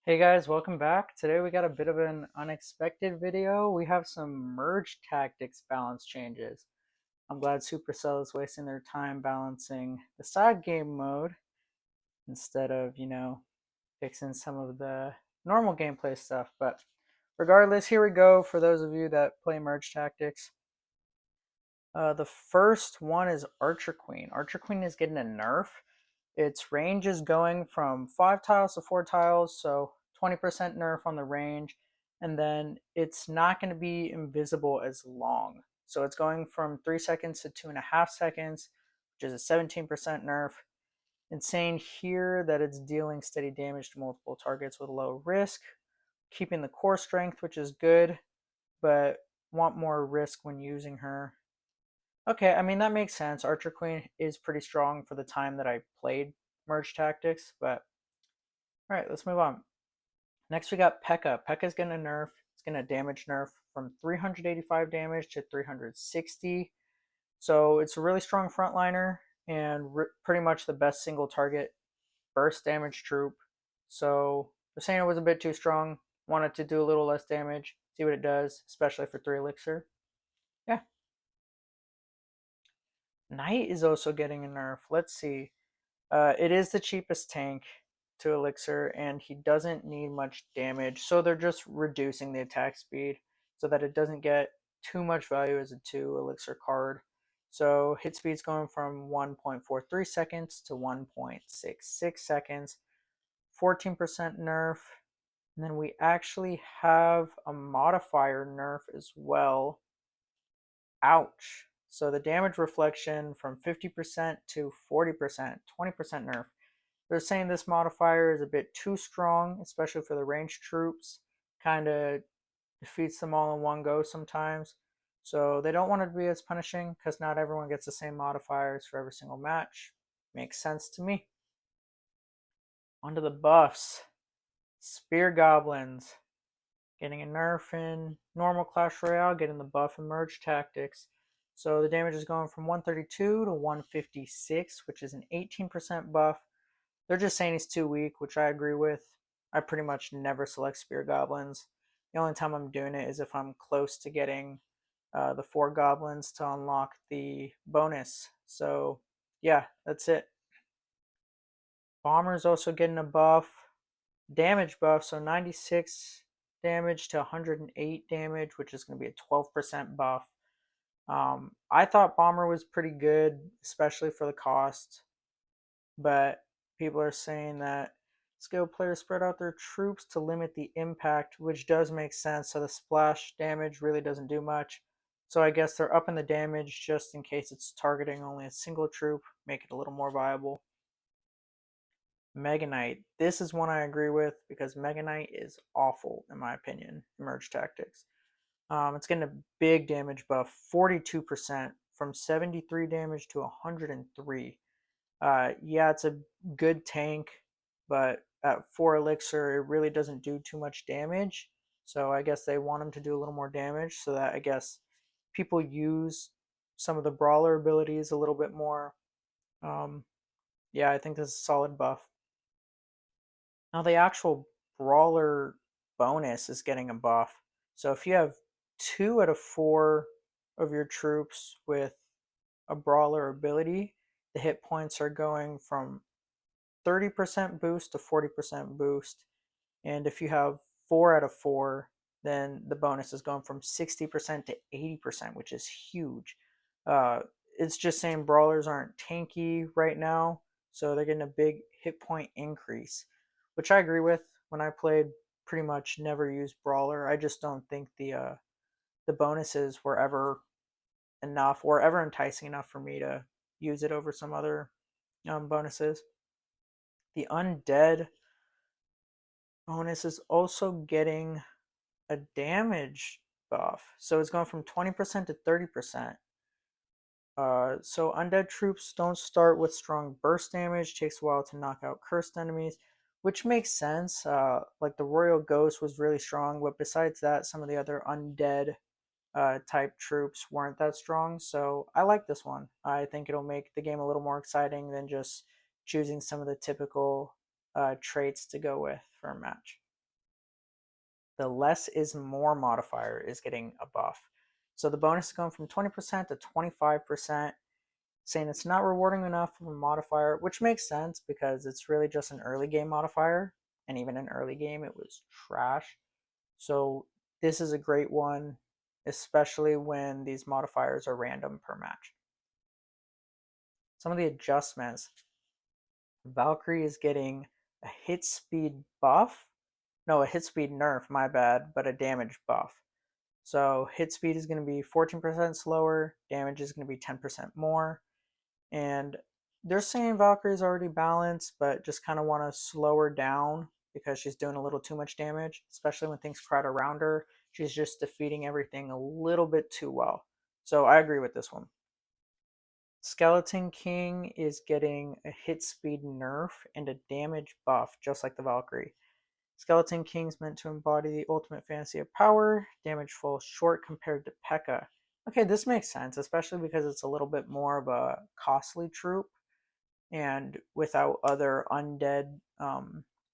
Hey guys, welcome back. Today we got a bit of an unexpected video. We have some merge tactics balance changes. I'm glad Supercell is wasting their time balancing the side game mode instead of, fixing some of the normal gameplay stuff. But regardless, here we go for those of you that play merge tactics. The first one is Archer Queen. Archer Queen is getting a nerf. Its range is going from 5 tiles to 4 tiles, so 20% nerf on the range. And then it's not going to be invisible as long. So it's going from 3 seconds to 2.5 seconds, which is a 17% nerf. It's saying here that it's dealing steady damage to multiple targets with low risk, keeping the core strength, which is good, but want more risk when using her. Okay, I mean, that makes sense. Archer Queen is pretty strong for the time that I played Merge Tactics, but all right, let's move on. Next, we got P.E.K.K.A. P.E.K.K.A is going to nerf. It's going to damage nerf from 385 damage to 360. So it's a really strong frontliner and pretty much the best single target burst damage troop. So they're saying it was a bit too strong. Wanted to do a little less damage, see what it does, especially for 3 elixir. Yeah. Knight is also getting a nerf. Let's see. It is the cheapest tank to elixir, and he doesn't need much damage, so they're just reducing the attack speed so that it doesn't get too much value as a 2 elixir card. So hit speed's going from 1.43 seconds to 1.66 seconds, 14% nerf. And then we actually have a modifier nerf as well. Ouch. So the damage reflection from 50% to 40%, 20% nerf. They're saying this modifier is a bit too strong, especially for the ranged troops. Kind of defeats them all in one go sometimes. So they don't want it to be as punishing because not everyone gets the same modifiers for every single match. Makes sense to me. Onto the buffs. Spear Goblins getting a nerf in normal Clash Royale, getting the buff in Merge Tactics. So the damage is going from 132 to 156, which is an 18% buff. They're just saying he's too weak, which I agree with. I pretty much never select Spear Goblins. The only time I'm doing it is if I'm close to getting the 4 Goblins to unlock the bonus. So yeah, that's it. Bomber's also getting a buff. Damage buff, so 96 damage to 108 damage, which is going to be a 12% buff. I thought Bomber was pretty good, especially for the cost, but people are saying that skilled players spread out their troops to limit the impact, which does make sense. So the splash damage really doesn't do much. So I guess they're upping the damage just in case it's targeting only a single troop, make it a little more viable. Mega Knight. This is one I agree with because Mega Knight is awful in my opinion. Merge Tactics. It's getting a big damage buff, 42% from 73 damage to 103. Yeah, it's a good tank, but at 4 elixir, it really doesn't do too much damage. So I guess they want him to do a little more damage so that I guess people use some of the brawler abilities a little bit more. Um, yeah, I think this is a solid buff. Now the actual brawler bonus is getting a buff. So if you have 2 out of 4 of your troops with a brawler ability, the hit points are going from 30% boost to 40% boost. And if you have 4 out of 4, then the bonus is going from 60% to 80%, which is huge. Uh, it's just saying brawlers aren't tanky right now, so they're getting a big hit point increase, which I agree with. When I played, pretty much never used brawler. I just don't think the bonuses were ever enough or ever enticing enough for me to use it over some other bonuses. The undead bonus is also getting a damage buff. So it's going from 20% to 30%. So undead troops don't start with strong burst damage, takes a while to knock out cursed enemies, which makes sense. Like the Royal Ghost was really strong, but besides that, some of the other undead type troops weren't that strong. So I like this one. I think it'll make the game a little more exciting than just choosing some of the typical traits to go with for a match. the less is more modifier is getting a buff. So the bonus is going from 20% to 25%, saying it's not rewarding enough of a modifier, which makes sense because it's really just an early game modifier. And even in early game, it was trash. So this is a great one, especially when these modifiers are random per match. Some of the adjustments. Valkyrie is getting a hit speed buff. No, a hit speed nerf, my bad, but a damage buff. So hit speed is going to be 14% slower, damage is going to be 10% more. And they're saying Valkyrie is already balanced, but just kind of want to slow her down because she's doing a little too much damage, especially when things crowd around her. She's just defeating everything a little bit too well. So I agree with this one. Skeleton King is getting a hit speed nerf and a damage buff, just like the Valkyrie. Skeleton King's meant to embody the ultimate fantasy of power. Damage falls short compared to P.E.K.K.A. Okay, this makes sense, especially because it's a little bit more of a costly troop, and without other undead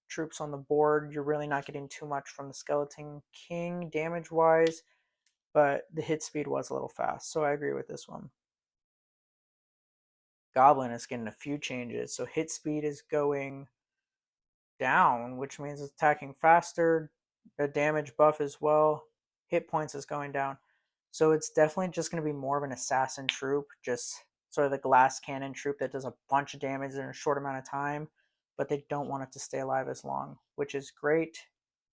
troops on the board, you're really not getting too much from the Skeleton King damage-wise, but the hit speed was a little fast, so I agree with this one. Goblin is getting a few changes, so hit speed is going down, which means it's attacking faster. The damage buff as well. Hit points is going down. So it's definitely just going to be more of an assassin troop, just sort of the glass cannon troop that does a bunch of damage in a short amount of time, but they don't want it to stay alive as long, which is great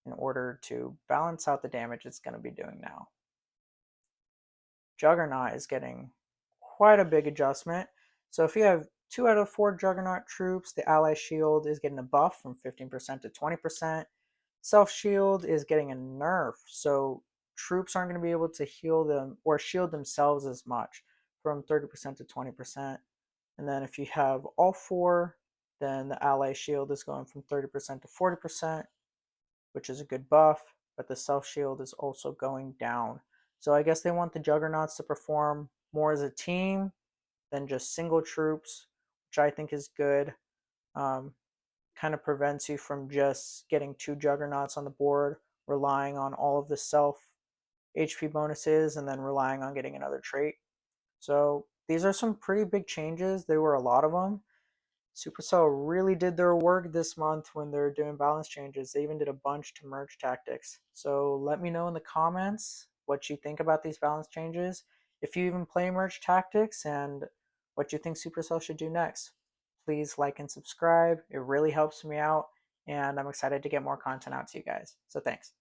in order to balance out the damage it's going to be doing now. Juggernaut is getting quite a big adjustment. So if you have 2 out of 4 Juggernaut troops, the ally shield is getting a buff from 15% to 20%. Self shield is getting a nerf, so troops aren't going to be able to heal them or shield themselves as much, from 30% to 20%. And then if you have all 4, then the ally shield is going from 30% to 40%, which is a good buff, but the self shield is also going down. So I guess they want the Juggernauts to perform more as a team than just single troops, which I think is good. Um, Kind of prevents you from just getting 2 Juggernauts on the board, relying on all of the self HP bonuses, and then relying on getting another trait. So these are some pretty big changes. There were a lot of them. Supercell really did their work this month when they're doing balance changes. They even did a bunch to merge tactics. So let me know in the comments what you think about these balance changes, if you even play merge tactics, and what you think Supercell should do next. Please like and subscribe. It really helps me out, and I'm excited to get more content out to you guys. So thanks.